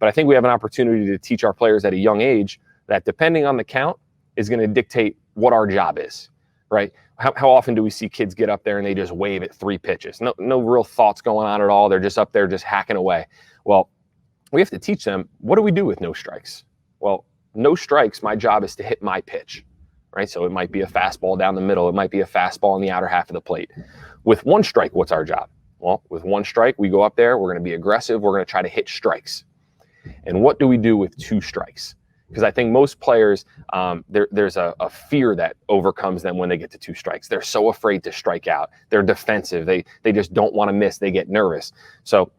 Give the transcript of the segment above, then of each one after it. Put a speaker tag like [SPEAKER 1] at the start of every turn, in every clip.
[SPEAKER 1] But I think we have an opportunity to teach our players at a young age that depending on the count is going to dictate what our job is, right? How often do we see kids get up there and they just wave at 3 pitches? No real thoughts going on at all. They're just up there just hacking away. Well, we have to teach them, what do we do with no strikes? Well, no strikes, my job is to hit my pitch, right? So it might be a fastball down the middle. It might be a fastball in the outer half of the plate. With 1 strike, what's our job? Well, with 1 strike, we go up there, we're going to be aggressive, we're going to try to hit strikes. And what do we do with 2 strikes? Because I think most players, there's a fear that overcomes them when they get to 2 strikes. They're so afraid to strike out. They're defensive. They just don't want to miss. They get nervous. So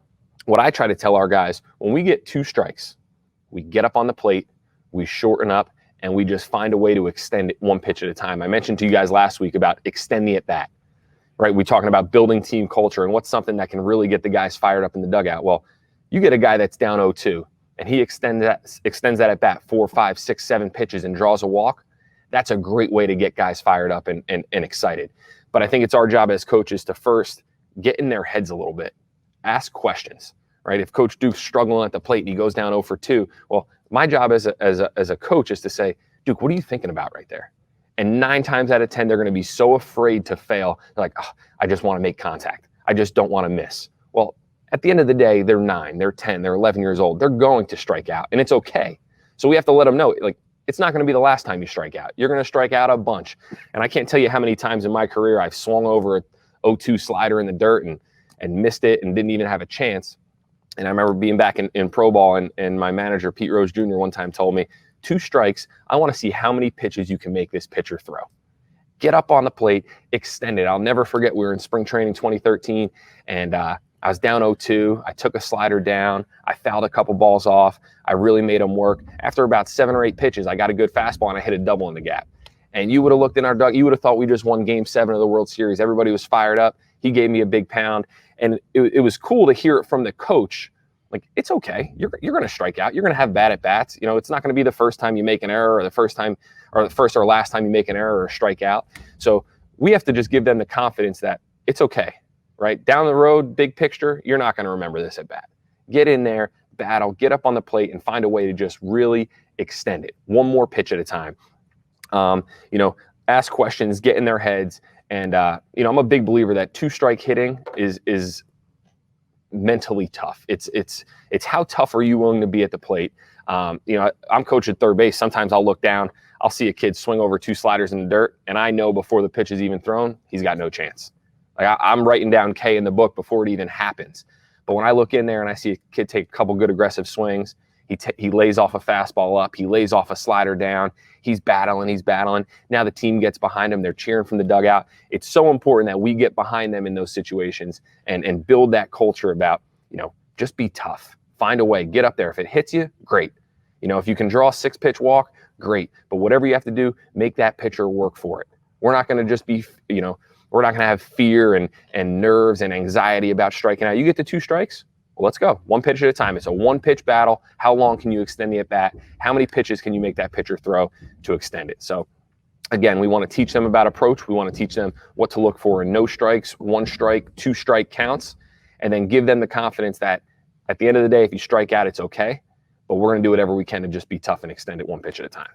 [SPEAKER 1] what I try to tell our guys, when we get 2 strikes, we get up on the plate, we shorten up, and we just find a way to extend it 1 pitch at a time. I mentioned to you guys last week about extending at bat, right? We're talking about building team culture and what's something that can really get the guys fired up in the dugout. Well, you get a guy that's down 0-2, and he extends that at bat 4, 5, 6, 7 pitches and draws a walk. That's a great way to get guys fired up and excited. But I think it's our job as coaches to first get in their heads a little bit, ask questions, right? If Coach Duke's struggling at the plate and he goes down 0 for 2, well, my job as a coach is to say, Duke, what are you thinking about right there? And 9 times out of 10, they're going to be so afraid to fail. They're like, oh, I just want to make contact. I just don't want to miss. Well, at the end of the day, they're 9, they're 10, they're 11 years old. They're going to strike out, and it's okay. So we have to let them know, like, it's not going to be the last time you strike out. You're going to strike out a bunch. And I can't tell you how many times in my career I've swung over a 0-2 slider in the dirt and missed it and didn't even have a chance. And I remember being back in pro ball, and my manager, Pete Rose Jr., one time told me, 2 strikes, I want to see how many pitches you can make this pitcher throw. Get up on the plate, extend it. I'll never forget, we were in spring training 2013, and I was down 0-2. I took a slider down. I fouled a couple balls off. I really made them work. After about 7 or 8 pitches, I got a good fastball, and I hit a double in the gap. And you would have looked in our dugout. You would have thought we just won Game 7 of the World Series. Everybody was fired up. He gave me a big pound. And it was cool to hear it from the coach. Like, it's okay. You're going to strike out. You're going to have bad at-bats. You know, it's not going to be the first time you make an error or the first or last time you make an error or strike out. So we have to just give them the confidence that it's okay. Right? Down the road, big picture, you're not going to remember this at bat. Get in there, battle, get up on the plate, and find a way to just really extend it. 1 more pitch at a time. Ask questions, get in their heads. And, I'm a big believer that 2-strike hitting is mentally tough. It's how tough are you willing to be at the plate? I'm coach at third base. Sometimes I'll look down, I'll see a kid swing over 2 sliders in the dirt, and I know before the pitch is even thrown, he's got no chance. Like, I'm writing down K in the book before it even happens. But when I look in there and I see a kid take a couple good aggressive swings, he lays off a fastball up, he lays off a slider down, he's battling. Now the team gets behind him, they're cheering from the dugout. It's so important that we get behind them in those situations and build that culture about, just be tough. Find a way, get up there. If it hits you, great. If you can draw a 6-pitch walk, great. But whatever you have to do, make that pitcher work for it. We're not going to just be, we're not going to have fear and nerves and anxiety about striking out. You get to 2 strikes, well, let's go. 1 pitch at a time. It's a 1-pitch battle. How long can you extend the at-bat? How many pitches can you make that pitcher throw to extend it? So, again, we want to teach them about approach. We want to teach them what to look for in no strikes, 1 strike, 2-strike counts, and then give them the confidence that at the end of the day, if you strike out, it's okay. But we're going to do whatever we can to just be tough and extend it 1 pitch at a time.